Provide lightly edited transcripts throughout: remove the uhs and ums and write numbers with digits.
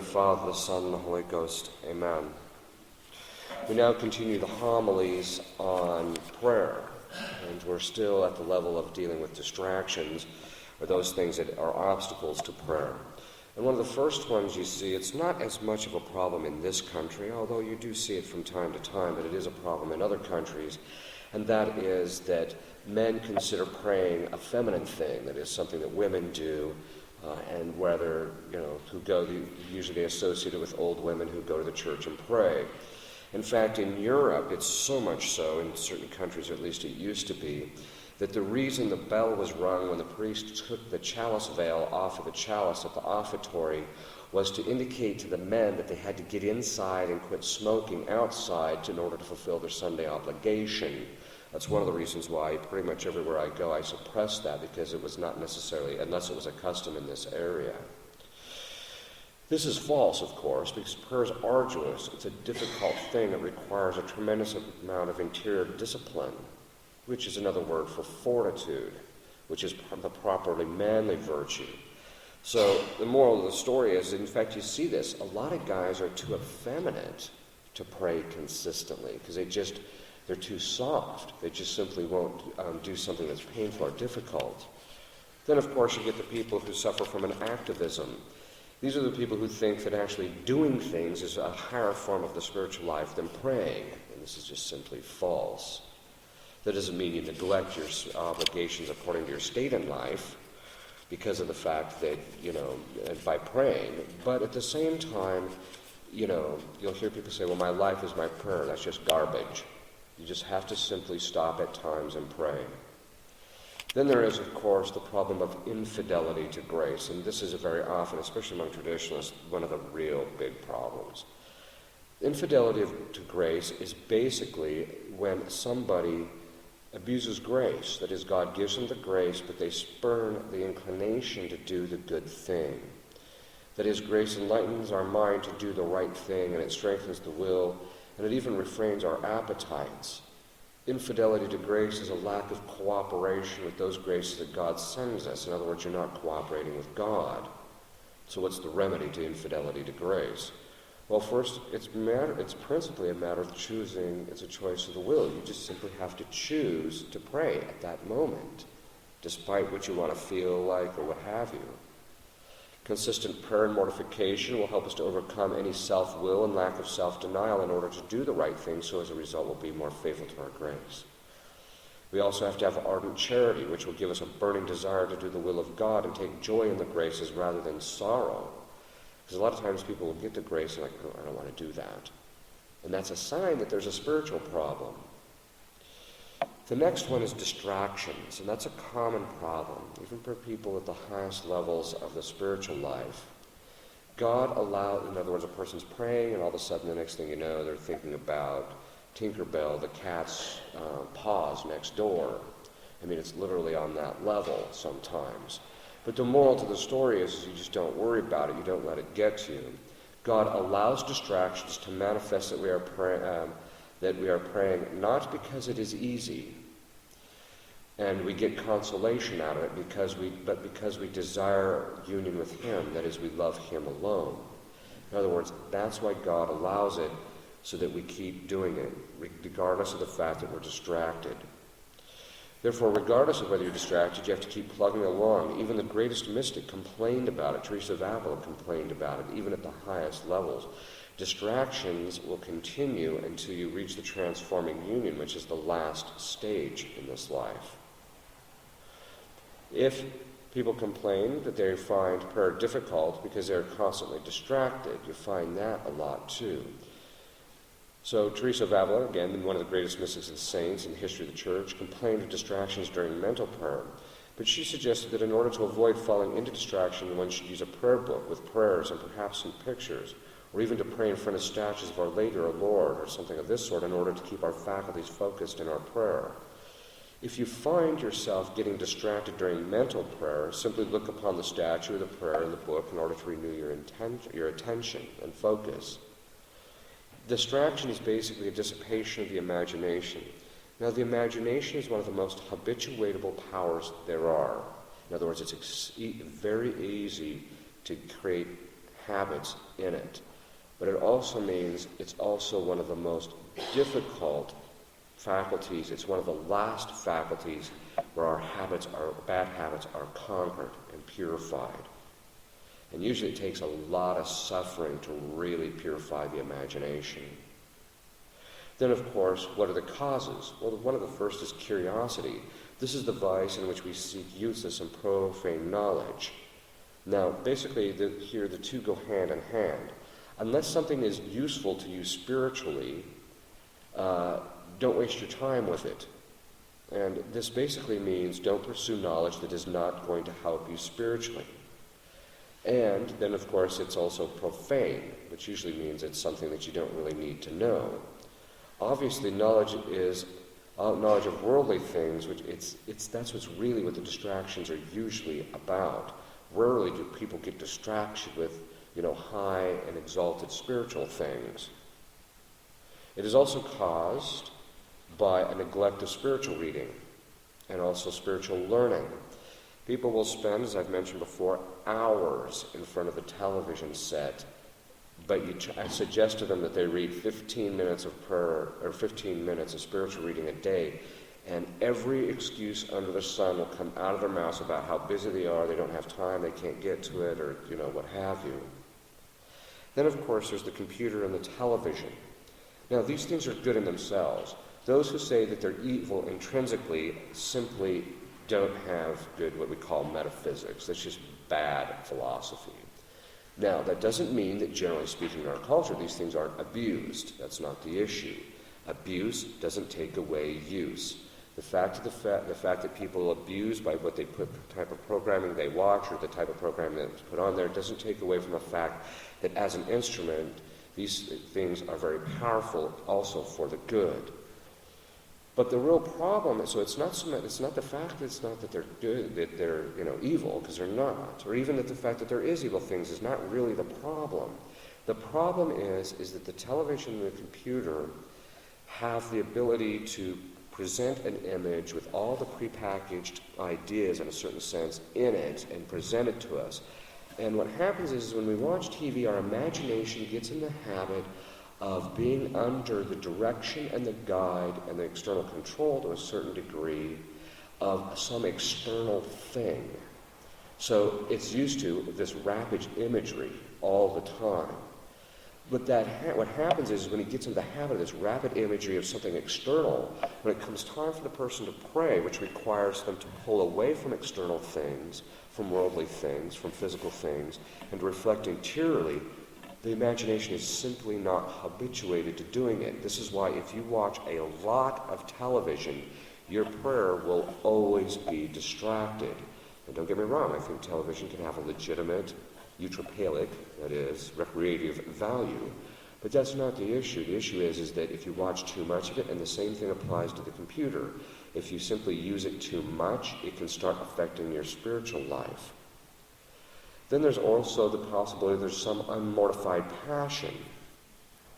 Father, the Son, and the Holy Ghost. Amen. We now continue the homilies on prayer, and we're still at the level of dealing with distractions, or those things that are obstacles to prayer. And one of the first ones you see, it's not as much of a problem in this country, although you do see it from time to time, but it is a problem in other countries, and that is that men consider praying a feminine thing, that is something that women do, and whether, usually associated with old women who go to the church and pray. In fact, in Europe, it's so much so, in certain countries, or at least it used to be, that the reason the bell was rung when the priest took the chalice veil off of the chalice at the offertory was to indicate to the men that they had to get inside and quit smoking outside in order to fulfill their Sunday obligation. That's one of the reasons why pretty much everywhere I go I suppress that, because it was not necessarily, unless it was a custom in this area. This is false, of course, because prayer is arduous. It's a difficult thing. It requires a tremendous amount of interior discipline, which is another word for fortitude, which is the properly manly virtue. So the moral of the story is, in fact, you see this, a lot of guys are too effeminate to pray consistently, because they're too soft. They just simply won't do something that's painful or difficult. Then, of course, you get the people who suffer from an activism. These are the people who think that actually doing things is a higher form of the spiritual life than praying, and this is just simply false. That doesn't mean you neglect your obligations according to your state in life because of the fact that, by praying, but at the same time, you'll hear people say, well, my life is my prayer. That's just garbage. You just have to simply stop at times and pray. Then there is, of course, the problem of infidelity to grace, and this is very often, especially among traditionalists, one of the real big problems. Infidelity to grace is basically when somebody abuses grace. That is, God gives them the grace, but they spurn the inclination to do the good thing. That is, grace enlightens our mind to do the right thing, and it strengthens the will, and it even refrains our appetites. Infidelity to grace is a lack of cooperation with those graces that God sends us. In other words, you're not cooperating with God. So what's the remedy to infidelity to grace? Well, first, it's principally a matter of choosing. It's a choice of the will. You just simply have to choose to pray at that moment, despite what you want to feel like or what have you. Consistent prayer and mortification will help us to overcome any self-will and lack of self-denial in order to do the right thing, so as a result we'll be more faithful to our grace. We also have to have ardent charity, which will give us a burning desire to do the will of God and take joy in the graces rather than sorrow. Because a lot of times people will get the grace and I don't want to do that. And that's a sign that there's a spiritual problem. The next one is distractions, and that's a common problem, even for people at the highest levels of the spiritual life. God allowed, in other words, a person's praying, and all of a sudden the next thing you know, they're thinking about Tinkerbell, the cat's paws next door. I mean, it's literally on that level sometimes. But the moral to the story is you just don't worry about it. You don't let it get to you. God allows distractions to manifest that we are praying not because it is easy and we get consolation out of it, but because we desire union with Him, that is, we love Him alone. In other words, that's why God allows it, so that we keep doing it, regardless of the fact that we're distracted. Therefore, regardless of whether you're distracted, you have to keep plugging along. Even the greatest mystic complained about it. Teresa of Avila complained about it, even at the highest levels. Distractions will continue until you reach the transforming union, which is the last stage in this life. If people complain that they find prayer difficult because they're constantly distracted, you find that a lot too. So Teresa of Avila, again, one of the greatest mystics and saints in the history of the Church, complained of distractions during mental prayer. But she suggested that in order to avoid falling into distraction, one should use a prayer book with prayers and perhaps some pictures, or even to pray in front of statues of Our Lady or Lord or something of this sort in order to keep our faculties focused in our prayer. If you find yourself getting distracted during mental prayer, simply look upon the statue or the prayer in the book in order to renew your attention and focus. Distraction is basically a dissipation of the imagination. Now, the imagination is one of the most habituatable powers there are. In other words, it's very easy to create habits in it. But it also means it's also one of the most difficult faculties. It's one of the last faculties where our bad habits are conquered and purified. And usually it takes a lot of suffering to really purify the imagination. Then, of course, what are the causes? Well, one of the first is curiosity. This is the vice in which we seek useless and profane knowledge. Now, basically, here the two go hand in hand. Unless something is useful to you spiritually, don't waste your time with it. And this basically means don't pursue knowledge that is not going to help you spiritually. And then, of course, it's also profane, which usually means it's something that you don't really need to know. Obviously, knowledge is knowledge of worldly things, which that's what's really what the distractions are usually about. Rarely do people get distracted with, high and exalted spiritual things. It is also caused by a neglect of spiritual reading and also spiritual learning. People will spend, as I've mentioned before, hours in front of the television set, but I suggest to them that they read 15 minutes of prayer or 15 minutes of spiritual reading a day, and every excuse under the sun will come out of their mouths about how busy they are, they don't have time, they can't get to it, or what have you. Then, of course, there's the computer and the television. Now, these things are good in themselves. Those who say that they're evil intrinsically simply don't have good, what we call metaphysics. That's just bad philosophy. Now, that doesn't mean that generally speaking in our culture these things aren't abused. That's not the issue. Abuse doesn't take away use. The fact that people abuse by what they put, the type of programming they watch or the type of programming that's put on there doesn't take away from the fact that as an instrument, these things are very powerful also for the good. But the real problem is, so it's not the fact that it's not that they're good, that they're evil, because they're not, or even that the fact that there is evil things is not really the problem. The problem is that the television and the computer have the ability to present an image with all the prepackaged ideas in a certain sense in it and present it to us. And what happens is when we watch TV, our imagination gets in the habit of being under the direction and the guide and the external control to a certain degree of some external thing. So it's used to this rapid imagery all the time. But what happens is when it gets into the habit of this rapid imagery of something external, when it comes time for the person to pray, which requires them to pull away from external things, from worldly things, from physical things, and to reflect interiorly, the imagination is simply not habituated to doing it. This is why if you watch a lot of television, your prayer will always be distracted. And don't get me wrong, I think television can have a legitimate, eutropalic, that is, recreative value. But that's not the issue. The issue is that if you watch too much of it, and the same thing applies to the computer, if you simply use it too much, it can start affecting your spiritual life. Then there's also the possibility there's some unmortified passion,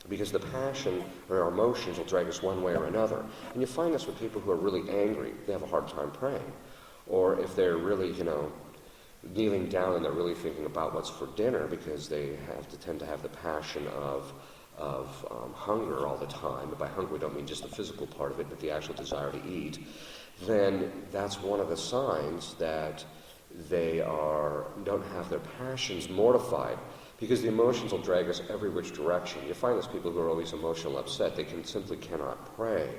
because the passion or our emotions will drag us one way or another. And you find this with people who are really angry. They have a hard time praying. Or if they're really, kneeling down and they're really thinking about what's for dinner because they tend to have the passion of hunger all the time. And by hunger we don't mean just the physical part of it, but the actual desire to eat. Then that's one of the signs that they don't have their passions mortified, because the emotions will drag us every which direction. You find those people who are always emotional upset, they simply cannot pray.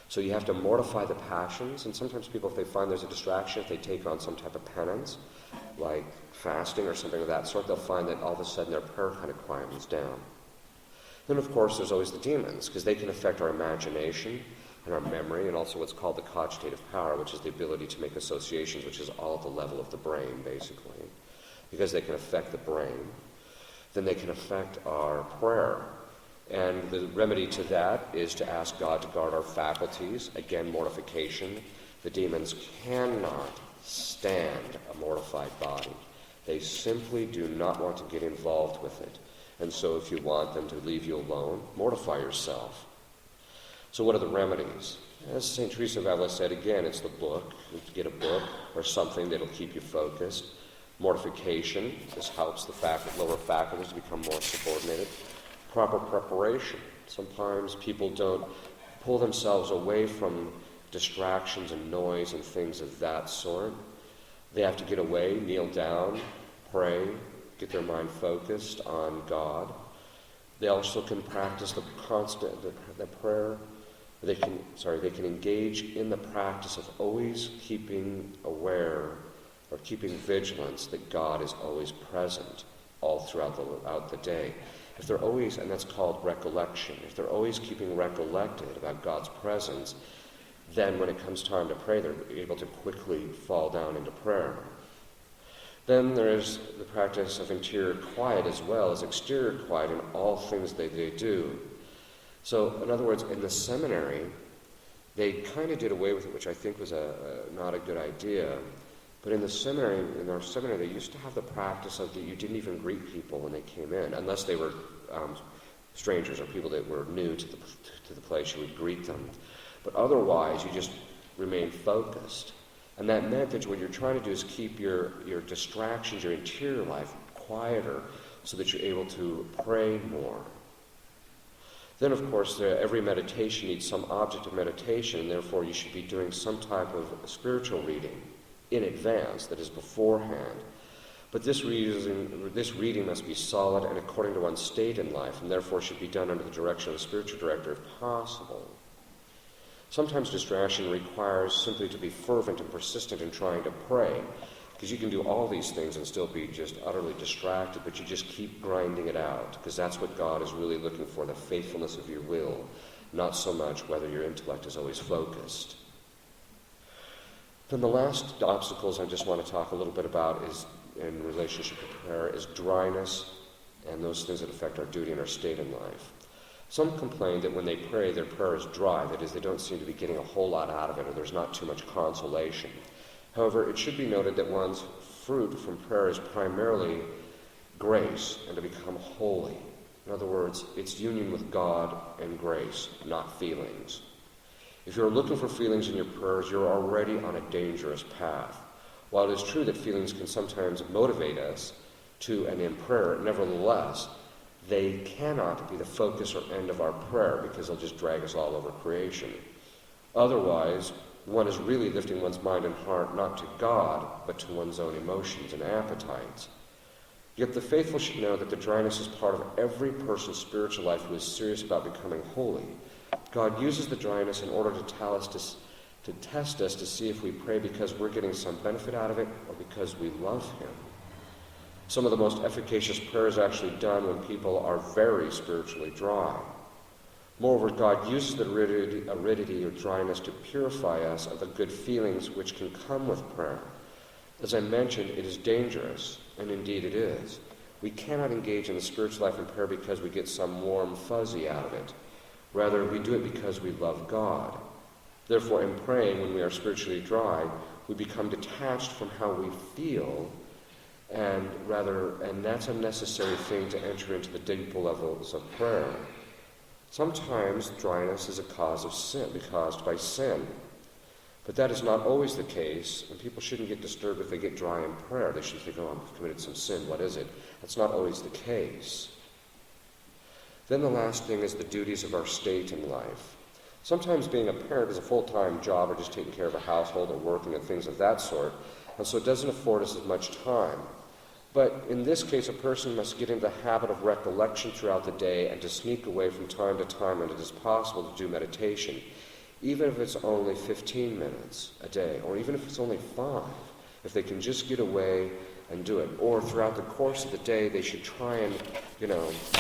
So you have to mortify the passions, and sometimes people, if they find there's a distraction, if they take on some type of penance, like fasting or something of that sort, they'll find that all of a sudden their prayer kind of quietens down. Then, of course, there's always the demons, because they can affect our imagination and our memory, and also what's called the cogitative power, which is the ability to make associations, which is all at the level of the brain, basically, because they can affect the brain. Then they can affect our prayer. And the remedy to that is to ask God to guard our faculties. Again, mortification. The demons cannot stand a mortified body. They simply do not want to get involved with it. And so if you want them to leave you alone, mortify yourself. So what are the remedies? As St. Teresa of Avila said, again, it's the book. You get a book or something that'll keep you focused. Mortification, this helps the lower faculties to become more subordinated. Proper preparation. Sometimes people don't pull themselves away from distractions and noise and things of that sort. They have to get away, kneel down, pray, get their mind focused on God. They also can practice the prayer. They can engage in the practice of always keeping aware or keeping vigilance that God is always present all throughout the day. If they're always, and that's called recollection, if they're always keeping recollected about God's presence, then when it comes time to pray, they're able to quickly fall down into prayer. Then there is the practice of interior quiet as well as exterior quiet in all things that they do. So, in other words, in the seminary, they kind of did away with it, which I think was not a good idea. But in our seminary, they used to have the practice of that you didn't even greet people when they came in, unless they were strangers or people that were new to the place. You would greet them. But otherwise, you just remained focused. And that meant that what you're trying to do is keep your distractions, your interior life, quieter so that you're able to pray more. Then, of course, every meditation needs some object of meditation, and therefore you should be doing some type of spiritual reading in advance, that is beforehand. But this reading must be solid and according to one's state in life, and therefore should be done under the direction of a spiritual director if possible. Sometimes distraction requires simply to be fervent and persistent in trying to pray, because you can do all these things and still be just utterly distracted, but you just keep grinding it out, because that's what God is really looking for, the faithfulness of your will, not so much whether your intellect is always focused. Then the last obstacles I just want to talk a little bit about is in relationship to prayer is dryness and those things that affect our duty and our state in life. Some complain that when they pray, their prayer is dry, that is, they don't seem to be getting a whole lot out of it, or there's not too much consolation. However, it should be noted that one's fruit from prayer is primarily grace and to become holy. In other words, it's union with God and grace, not feelings. If you're looking for feelings in your prayers, you're already on a dangerous path. While it is true that feelings can sometimes motivate us to and in prayer, nevertheless, they cannot be the focus or end of our prayer because they'll just drag us all over creation. Otherwise, one is really lifting one's mind and heart not to God, but to one's own emotions and appetites. Yet the faithful should know that the dryness is part of every person's spiritual life who is serious about becoming holy. God uses the dryness in order to test us to see if we pray because we're getting some benefit out of it or because we love Him. Some of the most efficacious prayer is actually done when people are very spiritually dry. Moreover, God uses the aridity or dryness to purify us of the good feelings which can come with prayer. As I mentioned, it is dangerous, and indeed it is. We cannot engage in the spiritual life in prayer because we get some warm fuzzy out of it. Rather, we do it because we love God. Therefore, in praying, when we are spiritually dry, we become detached from how we feel, and that's a necessary thing to enter into the deeper levels of prayer. Sometimes dryness is a cause of sin, caused by sin. But that is not always the case, and people shouldn't get disturbed if they get dry in prayer. They should think, oh, I've committed some sin. What is it? That's not always the case. Then the last thing is the duties of our state in life. Sometimes being a parent is a full-time job or just taking care of a household or working and things of that sort, and so it doesn't afford us as much time. But in this case, a person must get into the habit of recollection throughout the day and to sneak away from time to time when it is possible to do meditation, even if it's only 15 minutes a day, or even if it's only 5, if they can just get away and do it. Or throughout the course of the day, they should try and,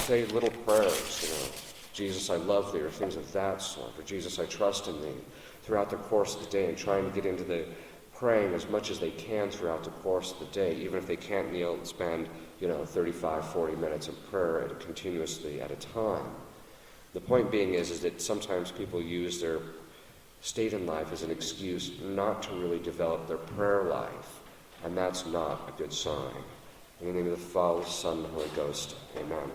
say little prayers, Jesus, I love thee, or things of that sort, or Jesus, I trust in thee, throughout the course of the day, and trying to get into the praying as much as they can throughout the course of the day, even if they can't kneel and spend, 35, 40 minutes of prayer continuously at a time. The point being is that sometimes people use their state in life as an excuse not to really develop their prayer life, and that's not a good sign. In the name of the Father, Son, and Holy Ghost, amen.